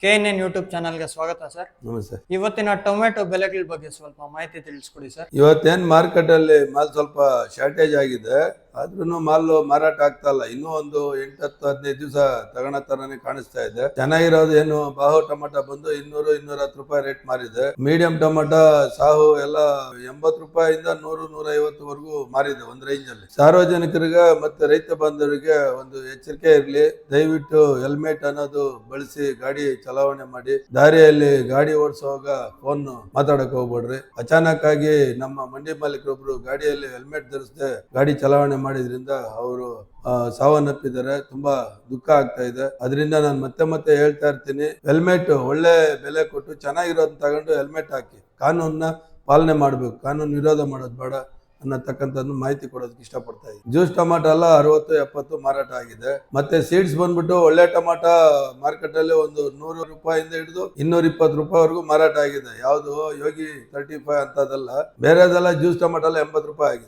KNN YouTube ಚಾನಲ್ಗೆ ಸ್ವಾಗತ sir. ನಮಸ್ತೆ. ಇವತ್ತಿನ ಟೊಮೆಟೊ ಬೆಲೆಗಳ ಬಗ್ಗೆ ಸ್ವಲ್ಪ ಮಾಹಿತಿ ತಿಳಿಸ್ಕೊಡಿ ಸರ್. ಇವತ್ತೇನ್ ಮಾರ್ಕೆಟ್ ಅಲ್ಲಿ ಮಾಲ್ ಸ್ವಲ್ಪ ಶಾರ್ಟೇಜ್ ಆಗಿದೆ, ಆದ್ರೂ ಮಾಲ್ ಮಾರಾಟ ಆಗ್ತಾ ಇಲ್ಲ. ಇನ್ನೂ ಒಂದು 8-10-15 ದಿವಸ ತಗೋಣ ತರಾನೇ ಕಾಣಿಸ್ತಾ ಇದೆ. ಚೆನ್ನಾಗಿರೋದು ಏನು ಬಾಹು ಟೊಮೆಟೊ ಬಂದು 200-210 ರೂಪಾಯಿ ರೇಟ್ ಮಾರಿದೆ. ಮೀಡಿಯಂ ಟೊಮೆಟೊ ಸಾಹು ಎಲ್ಲ 80 ರೂಪಾಯಿಂದ 100-150 ವರೆಗೂ ಮಾರಿದೆ ಒಂದ್ ರೇಂಜ್ ಅಲ್ಲಿ. ಸಾರ್ವಜನಿಕರಿಗೆ ಮತ್ತೆ ರೈತ ಬಾಂಧವರಿಗೆ ಒಂದು ಎಚ್ಚರಿಕೆ ಇರ್ಲಿ, ದಯವಿಟ್ಟು ಹೆಲ್ಮೆಟ್ ಅನ್ನೋದು ಬಳಸಿ ಗಾಡಿ ಚಲಾವಣೆ ಮಾಡಿ. ದಾರಿಯಲ್ಲಿ ಗಾಡಿ ಓಡಿಸುವಾಗ ಫೋನ್ ಮಾತಾಡಕ್ ಹೋಗ್ಬೇಡ್ರಿ. ಅಚಾನಕ್ ಆಗಿ ನಮ್ಮ ಮಂಡಿ ಮಾಲೀಕರೊಬ್ರು ಗಾಡಿಯಲ್ಲಿ ಹೆಲ್ಮೆಟ್ ಧರಿಸದೆ ಗಾಡಿ ಚಲಾವಣೆ ಮಾಡಿದ್ರಿಂದ ಅವರು ಸಾವನ್ನಪ್ಪಿದ್ದಾರೆ. ತುಂಬಾ ದುಃಖ ಆಗ್ತಾ ಇದೆ. ಅದರಿಂದ ನಾನು ಮತ್ತೆ ಹೇಳ್ತಾ ಇರ್ತೀನಿ, ಹೆಲ್ಮೆಟ್ ಒಳ್ಳೆ ಬೆಲೆ ಕೊಟ್ಟು ಚೆನ್ನಾಗಿರೋದನ್ನ ತಗೊಂಡು ಹೆಲ್ಮೆಟ್ ಹಾಕಿ. ಕಾನೂನನ್ನ ಪಾಲನೆ ಮಾಡ್ಬೇಕು, ಕಾನೂನು ವಿರೋಧ ಮಾಡೋದು ಬೇಡ ಅನ್ನತಕ್ಕಂಥದ್ದು ಮಾಹಿತಿ ಕೊಡೋದಕ್ಕೆ ಇಷ್ಟಪಡ್ತಾ ಇದ್ದೀನಿ. ಜ್ಯೂಸ್ ಟೊಮಾಟೊ ಎಲ್ಲ 60-70 ಮಾರಾಟ ಆಗಿದೆ. ಮತ್ತೆ ಸೀಡ್ಸ್ ಬಂದ್ಬಿಟ್ಟು ಒಳ್ಳೆ ಟೊಮಾಟೊ ಮಾರ್ಕೆಟ್ ಅಲ್ಲಿ ಒಂದು 100 ರೂಪಾಯಿಂದ ಹಿಡಿದು 220 ರೂಪಾಯಿವರೆಗೂ ಮಾರಾಟ ಆಗಿದೆ. ಯಾವುದು ಯೋಗಿ 35 ಅಂತದಲ್ಲ, ಬೇರೆದೆಲ್ಲ ಜ್ಯೂಸ್ ಟೊಮಾಟೊ ಎಲ್ಲ 80 ರೂಪಾಯಿ ಆಗಿದೆ.